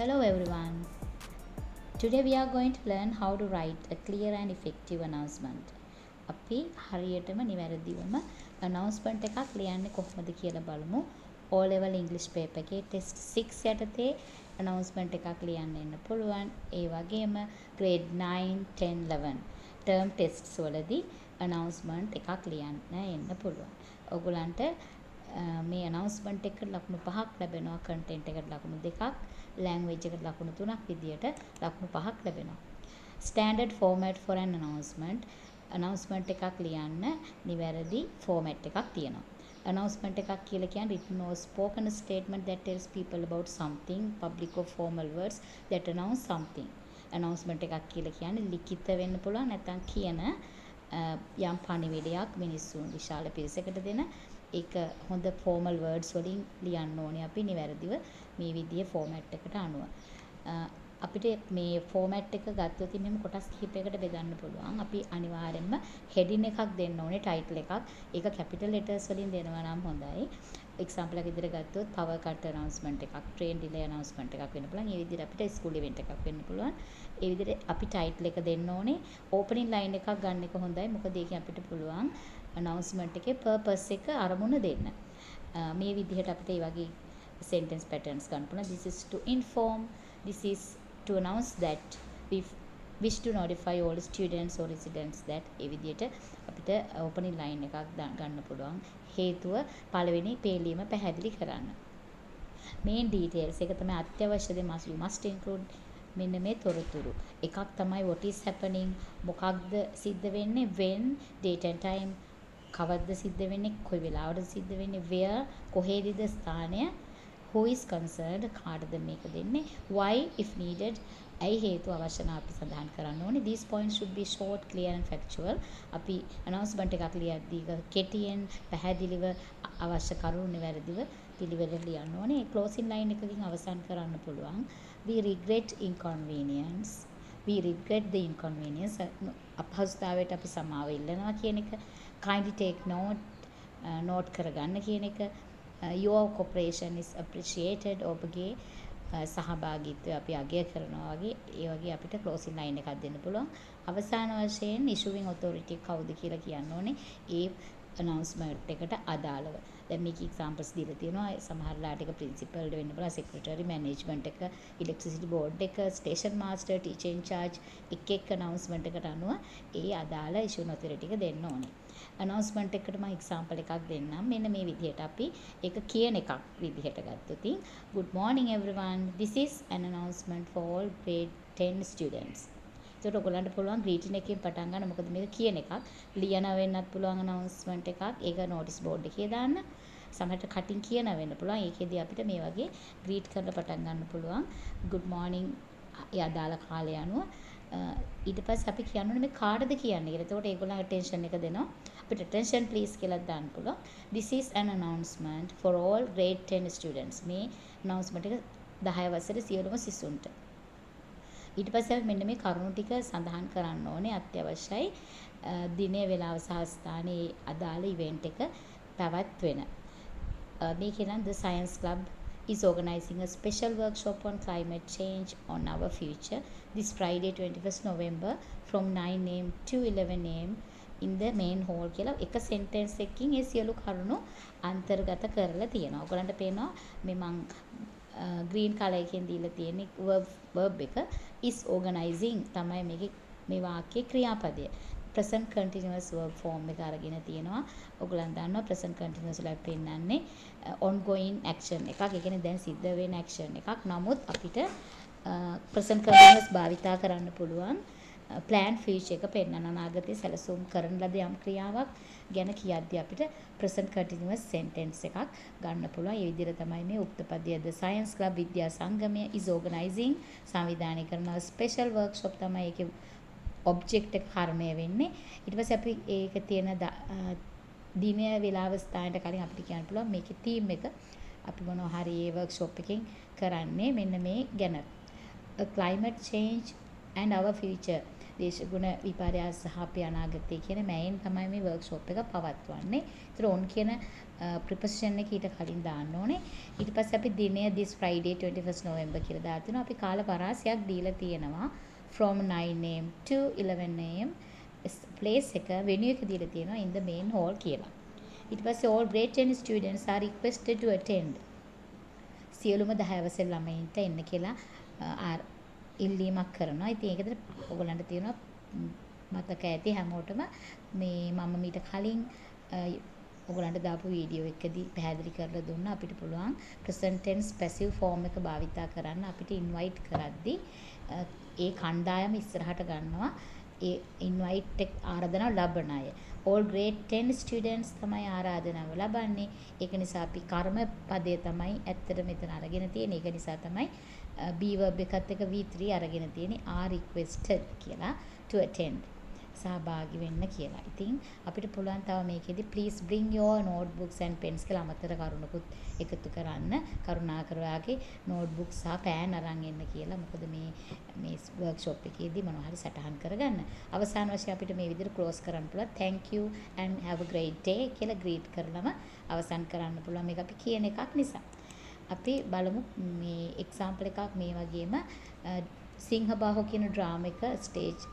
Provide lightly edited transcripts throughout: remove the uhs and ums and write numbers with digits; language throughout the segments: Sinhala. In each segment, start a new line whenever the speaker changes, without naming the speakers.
Hello everyone. Today we are going to learn how to write a clear and effective announcement. අපි හරියටම නිවැරදිවම announcement එකක් ලියන්නේ කොහොමද කියලා බලමු. O level English paper එකේ test 6 යටතේ announcement එකක් ලියන්න එන්න පුළුවන්. ඒ වගේම grade 9, 10, 11 term tests වලදී announcement එකක් ලියන්න එන්න පුළුවන්. ඔයගලන්ට මේ announcement එකට ලකුණු 5ක් ලැබෙනවා, content එකට ලකුණු 2ක්, language එකට ලකුණු 3ක් විදියට ලකුණු 5ක් ලැබෙනවා. Standard format for an announcement එකක් ලියන්න නිවැරදි format එකක් තියෙනවා. announcement එකක් කියලා කියන්නේ written or spoken statement that tells people about something, public or formal words that announce something. announcement එකක් කියලා කියන්නේ ලිඛිත වෙන්න පුළුවන්, නැත්නම් කියන යම් පණිවිඩයක් මිනිස්සුන් විශාල පිරිසකට දෙන ඒක හොඳ formal words වලින් ලියන්න ඕනේ අපි නිවැරදිව මේ විදිහේ format එකට අනුව. අපිට මේ format එක ගත්තොත් මෙහෙම කොටස් කිහිපයකට බෙදන්න පුළුවන්. අපි අනිවාර්යයෙන්ම heading එකක් දෙන්න ඕනේ, title එකක්. ඒක capital letters වලින් දෙනවා නම් හොඳයි. example එකක් විදිහට ගත්තොත් power cut announcement එකක්, train delay announcement එකක් වෙන්න පුළුවන්. ඒ විදිහට අපිට school event එකක් වෙන්න පුළුවන්. ඒ විදිහට අපි title එක දෙන්න ඕනේ. opening line එකක් ගන්න එක හොඳයි. මොකද ඒකෙන් අපිට පුළුවන් announcement එකේ purpose එක අරමුණ දෙන්න. මේ විදිහට අපිට මේ වගේ sentence patterns ගන්න පුළුවන්. This is to inform, this is to announce that we wish to notify all students or residents that ඒ විදිහට අපිට opening line එකක් ගන්න පුළුවන්. හේතුව පළවෙනි පේලියම පැහැදිලි කරන්න. main details එක තමයි අත්‍යවශ්‍ය දේ. you must include මෙන්න මේ තොරතුරු. එකක් තමයි what is happening, මොකක්ද සිද්ධ වෙන්නේ, when, date and time, කවද්ද සිද්ධ වෙන්නේ, කොයි වෙලාවටද සිද්ධ වෙන්නේ, where, කොහේදද ස්ථානය, who is concerned, කාටද මේක දෙන්නේ, why if needed, ඇයි හේතු අවශ්‍ය නම් අපි සඳහන් කරන්න ඕනේ. these points should be short, clear and factual. අපි announcement එකක් ලියද්දී කෙටියෙන් පැහැදිලිව අවශ්‍ය කරුණු නිවැරදිව පිළිවෙලට ලියන්න ඕනේ. closing line එකකින් අවසන් කරන්න පුළුවන්. we regret the inconvenience. අපහසුතාවයට අපි සමාව ඉල්ලනවා කියන එක. kindly take note කරගන්න කියන එක. your cooperation is appreciated. ඔබගේ සහභාගීත්වය අපි අගය කරනවා වගේ ඒ වගේ අපිට closing line එකක් දෙන්න පුළුවන්. අවසාන වශයෙන් issuing authority කවුද කියලා කියන්න ඕනේ ඒ announcement එකට අදාළව. දැන් මේක examples දීලා තියෙනවා. සමහරලාට ඒක principal වෙන්න පුළුවන්, secretary, management එක, electricity board එක, station master, teacher in charge එක announcement එකට අනුව ඒ අදාළ issuing authority එක දෙන්න ඕනේ. announcement එකට මම example එකක් දෙන්නම්. මෙන්න මේ විදිහට අපි ඒක කියන එකක් විදිහට ගත්තොත් good morning everyone, this is an announcement for all grade 10 students. ඒකට ඔයගොල්ලන්ට පුළුවන් greeting එකකින් පටන් ගන්න. මොකද මේක කියන එකක්. ලියන වෙන්නත් පුළුවන් announcement එකක්. ඒක notice board එකේ දාන්න. සමහරට කටින් කියන වෙන්න පුළුවන්. ඒකෙදී අපිට මේ වගේ greet කරලා පටන් ගන්න පුළුවන්. good morning යදාලා කාලය අනුව. ඊට පස්සේ අපි කියන්න ඕනේ මේ කාටද කියන්නේ කියලා. එතකොට ඒගොල්ලන් attention එක දෙනවා. අපිට attention please කියලා දාන්න පුළුවන්. this is an announcement for all grade 10 students. මේ announcement එක 10 වසරේ සියලුම සිසුන්ට. ඊට පස්සේ මෙන්න මේ කරුණු ටික සඳහන් කරන්න ඕනේ අත්‍යවශ්‍යයි. දිනය, වේලාව සහ ස්ථානයේ අදාළ ඉවෙන්ට් එක පැවැත්වෙන. මේකේ නම් the science club is organizing a special workshop on climate change on our future this Friday 21st November from 9 am to 11 am in the main hall කියලා එක sentence එකකින් ඒ සියලු කරුණු අන්තර්ගත කරලා තියෙනවා. ඔයගලන්ට පේනවා මේ මං green color එකෙන් දීලා තියෙන verb එක is organizing තමයි මේකේ මේ වාක්‍යයේ ක්‍රියාපදය. present continuous verb form එක අරගෙන තියෙනවා. ඔයගලන් දන්නවා present continuous වල පෙන්නන්නේ ongoing action එකක්. ඒ කියන්නේ දැන් සිද්ධ වෙන action එකක්. නමුත් අපිට present continuous භාවිතා කරන්න පුළුවන් plan future එක පෙන්නන අනාගතයේ සැලසුම් කරන ලද යම් ක්‍රියාවක් ගැන කියද්දී අපිට present continuous sentence එකක් ගන්න පුළුවන්. ඒ විදිහට තමයි මේ උක්තපදය the science club විද්‍යා සංගමය is organizing සංවිධානය කරන special workshop තමයි ඒකේ object එක කර්මය වෙන්නේ. ඊට පස්සේ අපි ඒකේ තියෙන දිනය, වේලාව, ස්ථානයට කලින් අපිට කියන්න පුළුවන් මේකේ theme එක අපි මොනවා හරි ඒ workshop එකෙන් කරන්නේ මෙන්න මේ ගැන. a climate change and our future. දේශගුණ විපර්යාස සහ අපේ අනාගතය කියන මැයින් තමයි මේ වර්ක්ෂොප් එක පවත්වන්නේ. ඒතර ඔන් කියන ප්‍රිපොසිෂන් එක ඊට කලින් දාන්න ඕනේ. ඊට පස්සේ අපි දිනය this Friday 21st November කියලා දාලා තිනවා. අපි කාල පරාසයක් දීලා තියෙනවා from 9 am to 11 am. place එක venue එක දීලා තියෙනවා in the main hall කියලා. ඊට පස්සේ all grade 10 students are requested to attend. සියලුම 10 වසර ළමයින්ට එන්න කියලා ඉල්ලීමක් කරනවා. ඉතින් ඒකද ඔයගලන්ට තියෙනවා මතක ඇති හැමෝටම මේ මම මීට කලින් ඔයගලන්ට දාපු වීඩියෝ එකදී පැහැදිලි කරලා දුන්නා අපිට පුළුවන් present tense passive form එක භාවිතා කරන්න අපිට invite කරද්දී ඒ කණ්ඩායම ඉස්සරහට ගන්නවා ඒ invite එක ආරාධනාව ලබන අය. all grade 10 students තමයි ආරාධනාව ලබන්නේ. ඒක නිසා අපි කර්ම පදය තමයි ඇත්තට මෙතන අරගෙන තියෙන්නේ. ඒක නිසා තමයි be verb එකත් එක්ක V3 අරගෙන තියෙන්නේ are requested කියලා to attend. සහභාගී වෙන්න කියලා. ඉතින් අපිට පුළුවන් තව මේකෙදි please bring your notebooks and pens කියලා අමතර කරුණකුත් එකතු කරන්න. කරුණාකර ඔයාගේ notebooks සහ pen අරන් එන්න කියලා. මොකද මේ workshop එකේදී මොනවා හරි සටහන් කරගන්න. අවසාන වශයෙන් අපිට මේ විදිහට close කරන්න පුළුවන්. thank you and have a great day කියලා greet කරලම අවසන් කරන්න පුළුවන්. මේක අපි කියන එකක් නිසා. අපි බලමු මේ example එකක් මේ වගේම සිංහබාහු කියන drama එක stage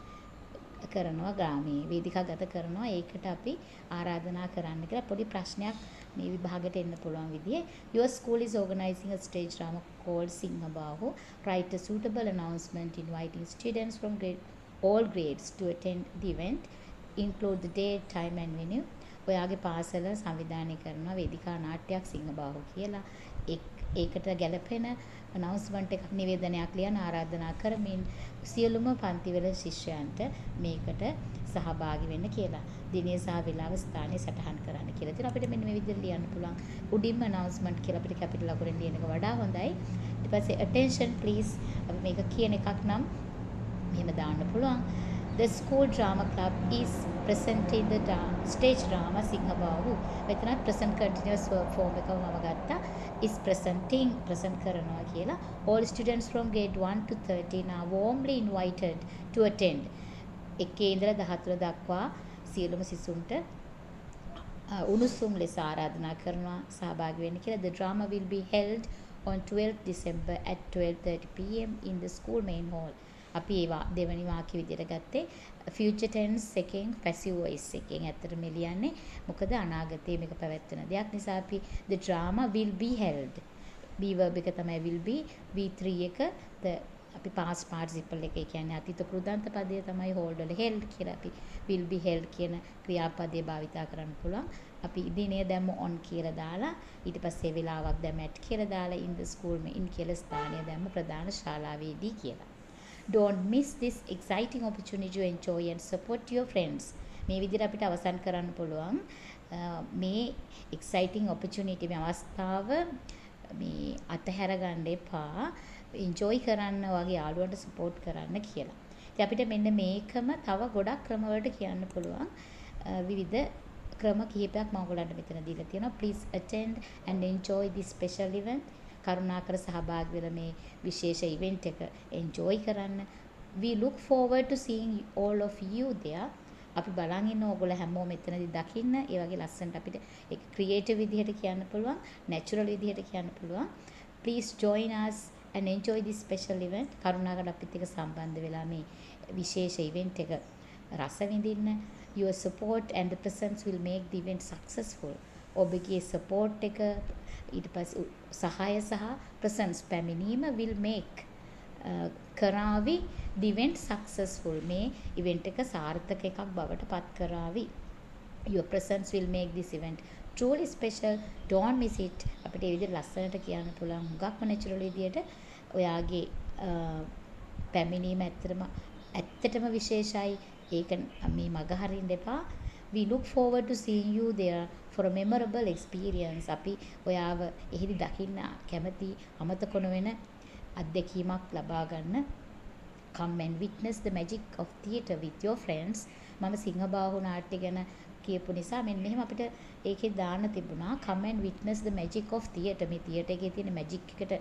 කරනවා ග්‍රාමීය වේදිකාගත කරනවා. ඒකට අපි ආරාධනා කරන්න කියලා පොඩි ප්‍රශ්නයක් මේ විභාගයට එන්න පුළුවන් විදිහේ your school is organizing a stage drama called Singhabahu. Write a suitable announcement inviting students from all grades to attend the event. Include the date, time and venue. ඔයාගේ පාසල සංවිධානය කරන වේදිකා නාට්‍යයක් සිංහබාහු කියලා ඒකට ගැලපෙන announcement එකක් නිවේදනයක් ලියන ආරාධනා කරමින් සියලුම පන්තිවල ශිෂ්‍යයන්ට මේකට සහභාගී වෙන්න කියලා. දිනය සහ වේලාව ස්ථානය සටහන් කරන්න කියලා. ඉතින් අපිට මෙන්න මේ විදිහට ලියන්න පුළුවන්. උඩින්ම announcement කියලා අපිට කැපිටල් අකුරෙන් ලියන එක වඩා හොඳයි. ඊට පස්සේ attention please අපි මේක කියන එකක් නම් මෙහෙම දාන්න පුළුවන්. The school drama club is presenting the stage drama Singhabahu. මෙතනත් present continuous verb form එකම මම ගත්තා. is presenting present කරනවා කියලා. All students from grade 1 to 13 are warmly invited to attend. 1 ඉඳලා 14 දක්වා සියලුම සිසුන්ට උණුසුම් ලෙස ආරාධනා කරනවා සහභාගී වෙන්න කියලා. The drama will be held on 12th December at 12:30 pm in the school main hall. අපි ඒවා දෙවනි වාක්‍ය විදිහට ගත්තේ future tense එකෙන් passive voice එකෙන් ඇත්තට මේ ලියන්නේ මොකද අනාගතයේ මේක පැවැත්වෙන දෙයක් නිසා අපි the drama will be held be verb එක තමයි will be V3 එක අපි past participle එක කියන්නේ අතීත කෘදාන්ත පදය තමයි hold වල held කියලා අපි will be held කියන ක්‍රියාපදය භාවිතා කරන්න පුළුවන්. අපි දිනය දැම්ම on කියලා දාලා ඊට පස්සේ වෙලාවක් දැම්ම at කියලා දාලා in the school in කියලා ස්ථානය දැම්ම ප්‍රධාන ශාලාවේදී කියලා. Don't miss this exciting opportunity to enjoy and support your friends. මේ විදිහට අපිට අවසන් කරන්න පුළුවන් මේ exciting opportunity මේ අවස්ථාව මේ අතහැර ගන්න එපා. enjoy කරන්න වගේ යාළුවන්ට support කරන්න කියලා. ඉතින් අපිට මෙන්න මේකම තව ගොඩක් ක්‍රම වලට කියන්න පුළුවන්. විවිධ ක්‍රම කිහිපයක් මම ඔයගලන්ට මෙතන දීලා තියෙනවා. Please attend and enjoy this special event. කරුණාකර සහභාගී වෙලා මේ විශේෂ ඉවෙන්ට් එක එන්ජොයි කරන්න. We look forward to seeing all of you there. අපි බලන් ඉන්න ඕගොල්ලෝ හැමෝම මෙතනදී දකින්න. ඒ වගේ ලස්සනට අපිට ඒක ක්‍රියේටිව් විදිහට කියන්න පුළුවන්, නැචරල් විදිහට කියන්න පුළුවන්. Please join us and enjoy this special event. කරුණාකර අපිත් එක්ක සම්බන්ධ වෙලා මේ විශේෂ ඉවෙන්ට් එක රස විඳින්න. Your support and the presence will make the event successful. ඔබගේ support එක ඊට පස්සේ සහාය සහ presence පැමිණීම will make කරાવી the event successful. මේ event එක සාර්ථක එකක් බවට පත් කරાવી. Your presence will make this event truly special. Don't miss it. අපිට මේ විදිහට ලස්සනට කියන්න පුළුවන්. හුඟක්ම natural විදිහට ඔයාගේ පැමිණීම ඇත්තටම විශේෂයි. ඒක මේ මග හරින්න එපා. We look forward to seeing you there for a memorable experience. අපි ඔයාව එහිදී දකින්න කැමති අමතක නොවන අත්දැකීමක් ලබා ගන්න. Come and witness the magic of theatre with your friends. මම සිංහබාහු නාට්‍ය ගැන කියපු නිසා මෙන්න මෙහෙම අපිට ඒකේ දාන්න තිබුණා. Come and witness the magic of theatre. මේ theatre එකේ තියෙන magic එකට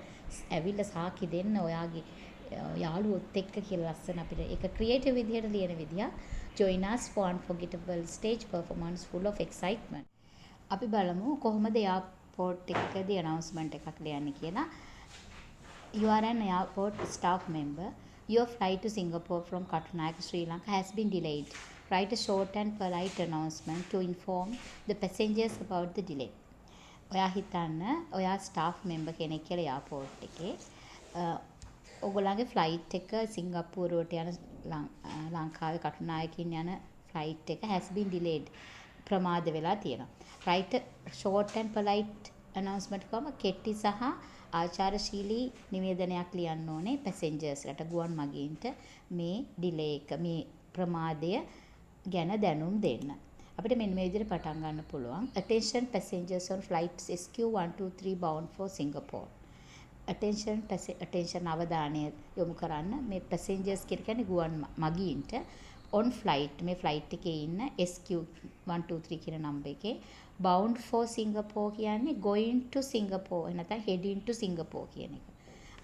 ඇවිල්ලා සාකි දෙන්න ඔයාගේ යාළුවොත් එක්ක කියලා ලස්සන අපිට ඒක ක්‍රියේටිව් විදිහට ලියන විදියක්. Join us for unforgettable stage performance full of excitement. අපි බලමු කොහොමද එයාපෝට් එකකදී announcement එකක් ලියන්නේ කියලා. You are an airport staff member. Your flight to Singapore from Katunayake, Sri Lanka has been delayed. Write a short and polite announcement to inform the passengers about the delay. ඔයා හිතන්න ඔයා ස්ටාෆ් මෙම්බර් කෙනෙක් කියලා එයාපෝට් එකේ ඔයගොල්ලන්ගේ ෆ්ලයිට් එක සිංගප්පූරුවට යන ලංකාවේ කටුනායකින් යන ෆ්ලයිට් එක has been delayed. ප්‍රමාද වෙලා තියෙනවා. write a short and polite announcement කම කෙටි සහ ආචාරශීලී නිවේදනයක් ලියන්න ඕනේ පැසෙන්ජර්ස්ලට ගුවන් මගීන්ට මේ ඩිලේ එක මේ ප්‍රමාදය ගැන දැනුම් දෙන්න. අපිට මෙන්න මේ විදිහට පටන් ගන්න පුළුවන්. Attention passengers on flights SQ123 bound for Singapore. attention අවධානය යොමු කරන්න මේ passengers කියන්නේ ගුවන් මගීන්ට on flight මේ flight එකේ ඉන්න SQ123 කියන නම්බර් එකේ bound for Singapore කියන්නේ going to Singapore නැත්නම් heading to Singapore කියන එක.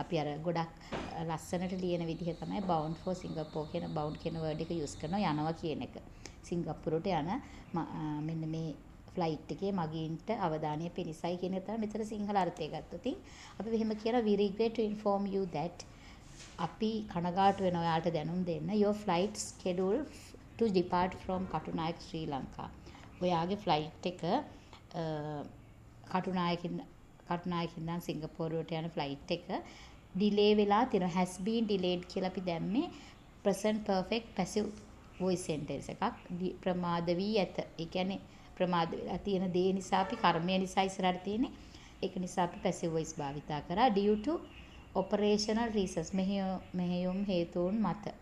අපි අර ගොඩක් ලස්සනට ලියන විදිහ තමයි bound for Singapore කියන bound කියන word එක use කරනවා යනවා කියන එක. සිංගප්පූරුවට යන මෙන්න මේ ෆ්ලයිට් එකේ මගීන්ට අවධානය පිණිසයි කියන එක තමයි මෙතන සිංහල අර්ථය ගත්තොත් අපි මෙහෙම කියලා we regret to inform you that අපි කනගාටු වෙනවා ඔයාලට දැනුම් දෙන්න your flight schedule to depart from Katunayake Sri Lanka. ඔයාගේ ෆ්ලයිට් එක කටුනායකින් ඉඳන් සිංගප්පූරුවට යන ෆ්ලයිට් එක ඩිලේ වෙලා තියෙනවා has been delayed කියලා අපි දැම්මේ present perfect passive voice sentence එකක්. ප්‍රමාද වී ඇත. ඒ කියන්නේ ප්‍රමාද වෙලා තියෙන දේ නිසා අපි කර්මය නිසා ඉස්සරහට තියෙන්නේ. ඒක නිසා අපි passive voice භාවිතා කරා due to operational reasons මෙහෙයුම් හේතුන් මත.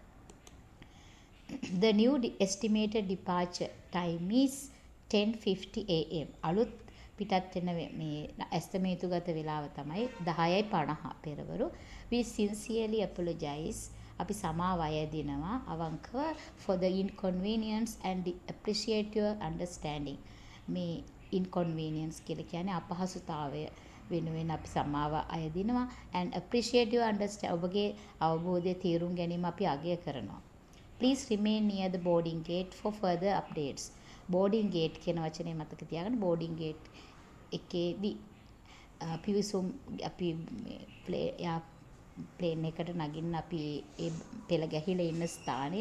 The new estimated departure time is 10:50 am. අලුත් පිටත් වෙන මේ ඇස්තමේතුගත වේලාව තමයි 10:50 පෙරවරු. We sincerely apologize. අපි සමාව අයදිනවා අවංකව for the inconvenience and appreciate your understanding. මේ inconvenience කියලා කියන්නේ අපහසුතාවය වෙනුවෙන් අපි සමාව අයදිනවා and appreciate your understand ඔබගේ අවබෝධය තීරුම් ගැනීම අපි අගය කරනවා. Please remain near the boarding gate for further updates. boarding gate කියන වචනේ මතක තියාගන්න. boarding gate එකේදී පිවිසුම් අපි ප්ලේන් එකට නගින්න අපි ඒ පෙළ ගැහිලා ඉන්න ස්ථානය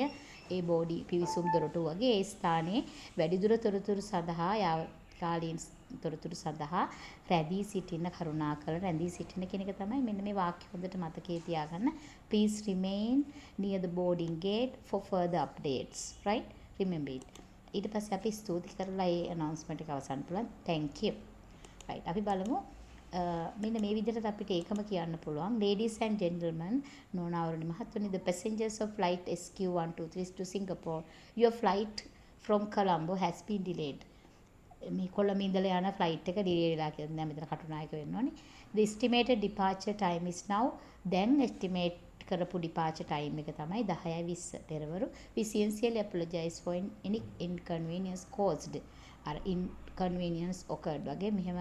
ඒ බෝඩි පිවිසුම් දොරටුව වගේ ඒ ස්ථානයේ වැඩිදුර තොරතුරු සඳහා යාවකාලීන තොරතුරු සඳහා රැඳී සිටින්න කරුණාකර රැඳී සිටින්න කියන එක තමයි මෙන්න මේ වාක්‍ය හොඳට මතකයේ තියාගන්න. Please remain near the boarding gate for further updates. Right? Remember it. ඊට පස්සේ අපි ස්තුති කරලා ඒ announcement එක අවසන් කරලා thank you. Right. අපි බලමු මෙන්න මේ විදිහට අපිට ඒකම කියන්න පුළුවන්. Ladies and gentlemen, නෝනාවරුනි මහත්තුනි, the passengers of flight SQ123 to Singapore, your flight from Colombo has been delayed. මේ කොළඹ ඉඳලා යන ෆ්ලයිට් එක ඩිලේ වෙලා කියලා දැන් මෙතන කටුනායක වෙන්න ඕනේ. The estimated departure time is now. දැන් estimate කරපු departure time එක තමයි 10:20 පෙරවරු. We sincerely apologize for any inconvenience caused. අර inconvenience occurred වගේ මෙහෙම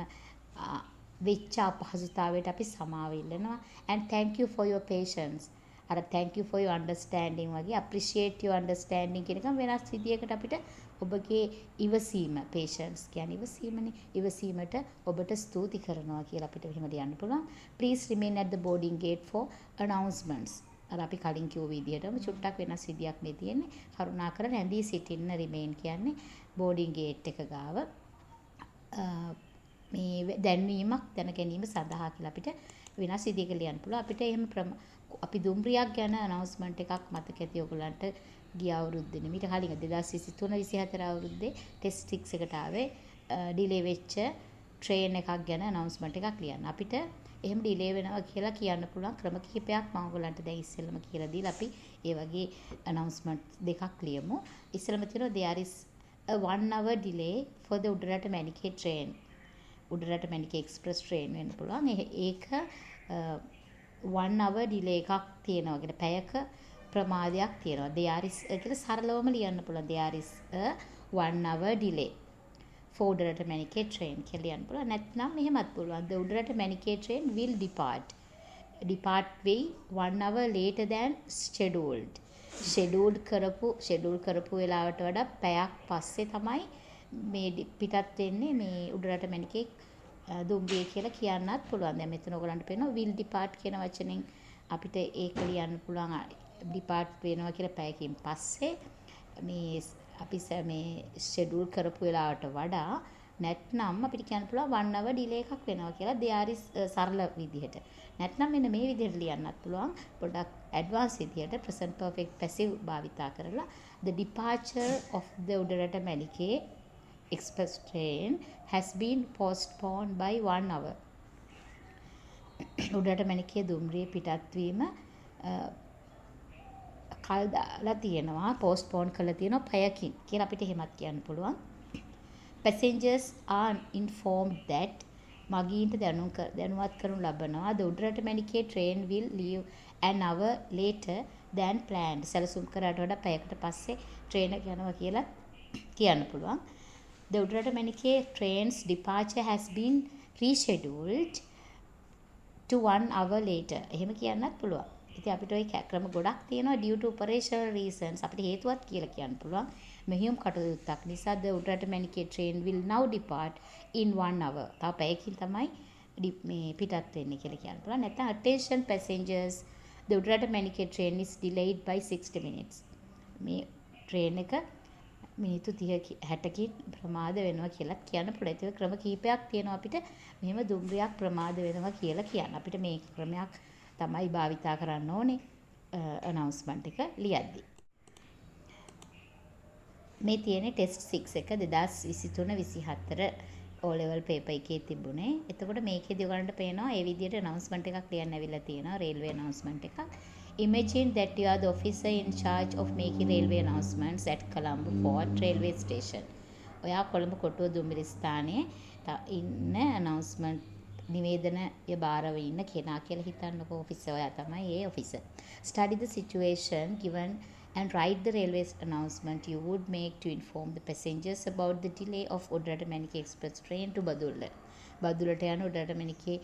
වෙච්ච අපහසුතාවයට අපි සමාව ඉල්ලනවා. And thank you for your patience. අර thank you for your understanding වගේ appreciate your understanding කියන එක වෙනස් විදියකට අපිට ඔබගේ ඉවසීම patience කියන්නේ ඉවසීමනේ. ඉවසීමට ඔබට ස්තුති කරනවා කියලා අපිට එහෙම ලියන්න පුළුවන්. Please remain at the boarding gate for announcements. අර අපි කලින් කිව්ව විදියටම චුට්ටක් වෙනස් විදියක් මේ තියෙන්නේ. කරුණාකර රැඳී සිටින්න remain කියන්නේ boarding gate එක ගාව මේ දැන්වීමක් දැන ගැනීම සඳහා කියලා අපිට වෙනස් විදිහක ලියන්න පුළුවන්. අපිට එහෙම අපි දුම්රියක් ගැන announcement එකක් මතක ඇති ඔයගලන්ට ගිය අවුරුද්දේ නෙමෙයි ඊට කලින් 2023-24 අවුරුද්දේ ටෙස්ට් 6 එකට ආවේ ඩිලේ වෙච්ච ට්‍රේන් එකක් ගැන announcement එකක් ලියන්න. අපිට එහෙම ඩිලේ වෙනවා කියලා කියන්න පුළුවන් ක්‍රම කිහිපයක් මම ඔයගලන්ට දැන් ඉස්සෙල්ලම කියලා දීලා අපි ඒ වගේ announcement දෙකක් ලියමු. ඉස්සෙල්ලම තියෙනවා there is a 1 hour delay for the Udarata Manike train. උඩරට මැනික එක්ස්ප්‍රස් ට්‍රේන් වෙන්න පුළුවන්. ඒක 1 hour delay එකක් තියෙනවා. කියන පැයක ප්‍රමාදයක් තියෙනවා. there is කියලා සරලවම ලියන්න පුළුවන්. there is a 1 hour delay for උඩරට මැනික train කියලා ලියන්න පුළුවන්. නැත්නම් මෙහෙමත් පුළුවන්. the උඩරට මැනික train will depart. depart වෙයි 1 hour later than scheduled. schedule කරපු වෙලාවට වඩා පැයක් පස්සේ තමයි මේ පිටත් වෙන්නේ මේ උඩරට මැණිකේ දුම්රිය කියලා කියන්නත් පුළුවන්. දැන් මෙතන ඔයගලන්ට පේනවා will depart කියන වචනෙන් අපිට ඒක ලියන්න පුළුවන් depart වෙනවා කියලා පැයකින් පස්සේ මේ අපි මේ schedule කරපු වෙලාවට වඩා නැත්නම් අපිට කියන්න පුළුවන් 1 hour delay එකක් වෙනවා කියලා දෙයාරි සරල විදිහට. නැත්නම් මෙන්න මේ විදිහට ලියන්නත් පුළුවන් පොඩ්ඩක් ඇඩ්වාන්ස් විදිහට present perfect passive භාවිතා කරලා the departure of the උඩරට Menike express train has been postponed by 1 hour. උඩරට මැණිකේ දුම්රිය පිටත් වීම කල් දාලා තියෙනවා postpone කරලා තියෙනවා පැයකින් කියලා අපිට එහෙමත් කියන්න පුළුවන්. Passengers are informed that මගීන්ට දැනුවත් කරනු ලබනවා the උඩරට Menike train will leave an hour later than planned. සැලසුම් කරාට වඩා පැයකට පස්සේ train එක යනවා කියලා කියන්න පුළුවන්. The උඩරට Menike train's departure has been rescheduled to 1 hour later. එහෙම කියන්නත් පුළුවන්. ඉතින් අපිට ওই ක්‍රම ගොඩක් තියෙනවා due to operational reasons අපිට හේතුවත් කියලා කියන්න පුළුවන්. මෙහියුම් කටයුත්තක් නිසා the උඩරට Menike train will now depart in 1 hour. තව පැයකින් තමයි මේ පිටත් වෙන්නේ කියලා කියන්න පුළුවන්. නැත්නම් attention passengers the උඩරට Menike train is delayed by 60 minutes. මේ train එක මිනිත්තු 60කින් ප්‍රමාද වෙනවා කියලා කියන්න පුළුවන්. ඒක ක්‍රම කීපයක් තියෙනවා අපිට මෙහෙම දුම්රියක් ප්‍රමාද වෙනවා කියලා කියන්න. අපිට මේ ක්‍රමයක් තමයි භාවිතා කරන්න ඕනේ announcement එක ලියද්දී. මේ තියෙන්නේ ටෙස්ට් 6 එක 2023-24 O level paper එකේ තිබුණේ. එතකොට මේකේදී ඔයගලන්ට පේනවා මේ විදිහට announcement එකක් ලියන්න ඇවිල්ලා තියෙනවා railway announcement එකක්. Imagine that you are the officer in charge of making railway announcements at Colombo Fort railway station. ඔයා කොළඹ කොටුව දුම්රිය ස්ථානයේ ඉන්න announcement නිවේදනය බාරව ඉන්න කෙනා කියලා හිතන්නකෝ ඔෆිසර් ඔයා තමයි ඒ officer. Study the situation given and write the railway announcement you would make to inform the passengers about the delay of උඩරට Menike express train to Badulla. බදුල්ලට යන උඩරට මැණිකේ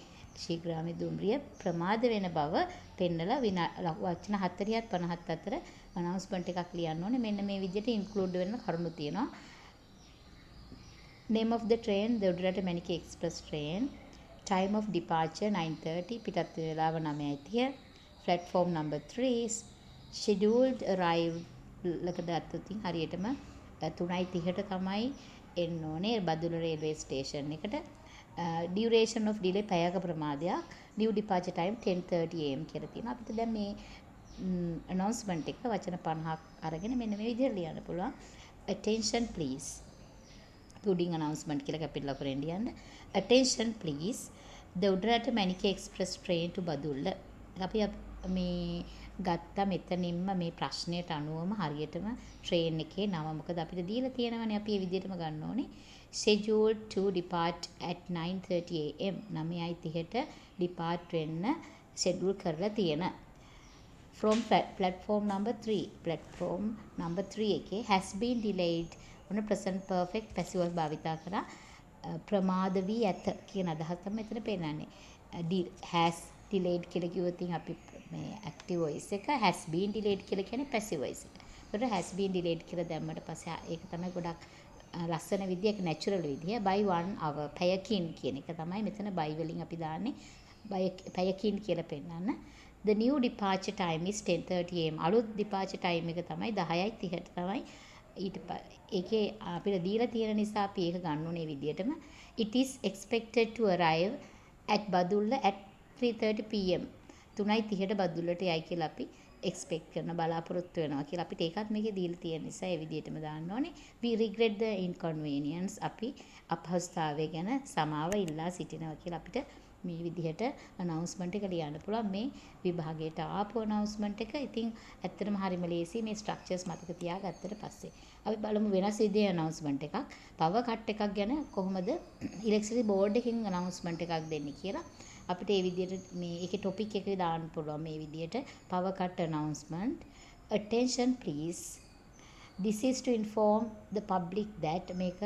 ශීඝ්‍රාමී දුම්රිය ප්‍රමාද වෙන බව පෙන්නලා වචන 40ත් 50ත් අතර announcement එකක් ලියන්න ඕනේ. මෙන්න මේ විදිහට include වෙන කරුණු තියෙනවා. Name of the train the උඩරට Menike express train. Time of departure 9:30 පිටත් වේලාව 9:30. Platform number 3 scheduled arrival ලකට අත්තුතින් හරියටම 3:30ට තමයි එන්න ඕනේ බදුල්ල රේල්වේ ස්ටේෂන් එකට. duration of delay පැයක ප්‍රමාදයක්. new departure time 10:30 am කියලා තියෙනවා. අපිට දැන් මේ announcement එක වචන 50ක් අරගෙන මෙන්න මේ විදිහට ලියන්න පුළුවන්. attention please. pudding announcement කියලා කැපිටල් ලකුරෙන් ලියන්න. attention please. the උඩරට Menike express train to Badulla. අපි මේ ගත්ත මෙතනින්ම මේ ප්‍රශ්නයට අනුවම හරියටම train එකේ නම මොකද අපිට දීලා තියෙනවනේ අපි මේ විදිහටම ගන්න ඕනේ. scheduled to depart at 9:30 am 9:30ට depart වෙන්න schedule කරලා තියෙන. from platform number 3 එකේ has been delayed on present perfect passive භාවිතා කරා ප්‍රමාද වී ඇත කියන අදහස තමයි මෙතන පෙන්නන්නේ. has delayed කියලා කිව්වොත් අපි මේ active voice එක has been delayed කියලා කියන්නේ passive voice එක. ඒකට has been delayed කියලා දැම්මට පස්සේ ඒක තමයි ගොඩක් ලස්සන විදිය ඒක natural විදිය by 1 hour පැයකින් කියන එක තමයි මෙතන by වලින් අපි දාන්නේ පැයකින් කියලා පෙන්නන්න. the new departure time is 10:30 am අලුත් departure time එක තමයි 10:30ට තමයි ඊට ඒකේ අපිට දීලා තියෙන නිසා අපි ඒක ගන්න ඕනේ විදියටම. it is expected to arrive at Badulla at 3:30 pm 3:30ට බදුල්ලට යයි කියලා අපි expect කරන බලාපොරොත්තු වෙනවා කියලා අපිට ඒකත් මේකේ දීලා තියෙන නිසා ඒ විදිහටම දාන්න ඕනේ. we regret the inconvenience අපි අපහසුතාවය ගැන සමාව ඉල්ලා සිටිනවා කියලා අපිට මේ විදිහට announcement එක ලියන්න පුළුවන් මේ විභාගයට ආපු announcement එක. ඉතින් ඇත්තටම හරිම ලේසි මේ structures මතක තියාගත්තට පස්සේ. අපි බලමු වෙනස් විදිහේ announcement එකක්. power cut එකක් ගැන කොහොමද electricity board එකකින් announcement එකක් දෙන්නේ කියලා. අපිට මේ විදිහට මේ ඒකේ topic එකේ දාන්න පුළුවන් මේ විදිහට power cut announcement. attention please. this is to inform the public that මේක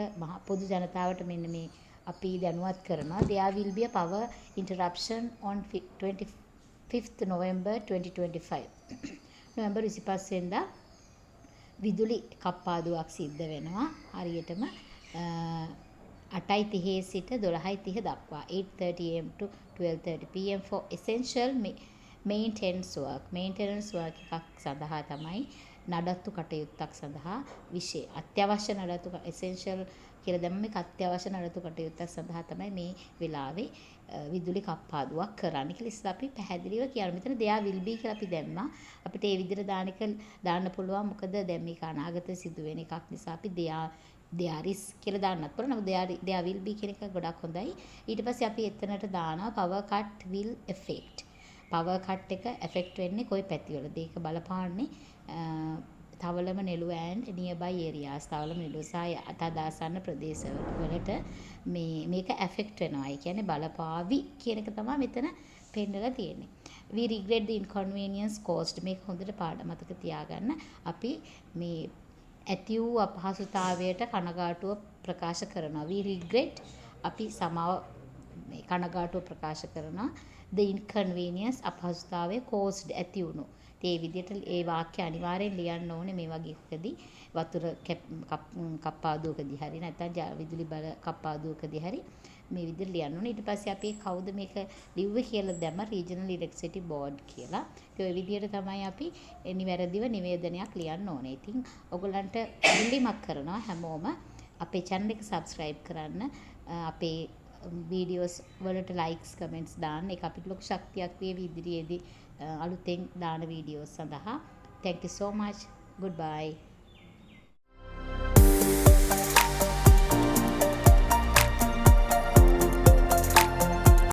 පොදු ජනතාවට මෙන්න මේ අපි දැනුවත් කරනවා there will be a power interruption on 25 5th November 2025 November 25 වෙනිදා විදුලි කප්පාදුවක් සිද්ධ වෙනවා හරියටම 8:30 සිට 12:30 දක්වා 8:30 am to 12:30 pm for essential maintenance work එකක් සඳහා තමයි නඩත්තු කටයුත්තක් සඳහා අත්‍යවශ්‍ය නඩත්තු essential කියලා දැම්ම මේක අත්‍යවශ්‍ය නඩත්තු කටයුත්තක් සඳහා තමයි මේ වෙලාවේ විදුලි කප්පාදුවක් කරන්න කියලා ඉස්සෙල්ලා අපි පැහැදිලිව කියන්න. මෙතන there will be කියලා අපි දැම්මා. අපිට ඒ විදිහට දාන්න පුළුවන්. මොකද දැන් මේක අනාගතේ සිදුවෙන එකක් නිසා අපි there is කියලා දාන්නත් පුළුවන්. නමුත් there will be කියන එක ගොඩක් හොඳයි. ඊට පස්සේ අපි එතනට දානවා power cut will affect. power cut එක affect වෙන්නේ කොයි පැතිවලද? ඒක බලපාන්නේ තවලම Neluwa and nearby areas තවලම Neluwa සහ තදාසන්න ප්‍රදේශවලට මේක affect වෙනවා. ඒ කියන්නේ බලපාවි කියන එක තමයි මෙතන පෙන්නලා තියෙන්නේ. we regret the inconvenience caused. මේක හොඳට පාඩම මතක තියාගන්න. අපි මේ ඇති වූ අපහසුතාවයට කනගාටුව ප්‍රකාශ කරනවා. we regret අපි මේ කනගාටුව ප්‍රකාශ කරනවා. the inconvenience අපහසුතාවය caused ඇති වුණු. ඒ විදිහට ඒ වාක්‍ය අනිවාර්යෙන් ලියන්න ඕනේ මේ වගේ එකකදී වතුර කප්පාදුවකදී හරි නැත්නම් විදුලි බල කප්පාදුවකදී හරි මේ විදිහට ලියන්න ඕනේ. ඊට පස්සේ අපි කවුද මේක ලිව්වේ කියලා දැම්ම regional electricity board කියලා. ඒ විදිහට තමයි අපි නිවැරදිව නිවේදනයක් ලියන්න ඕනේ. ඉතින් ඔයගොල්ලන්ට ඉල්ලීමක් කරනවා හැමෝම අපේ channel එක subscribe කරන්න. අපේ videos වලට likes comments දාන්න. ඒක අපිට ලොකු ශක්තියක් වේවි ඉදිරියේදී අලුතෙන් දාන videos සඳහා. Thank you so much. Goodbye.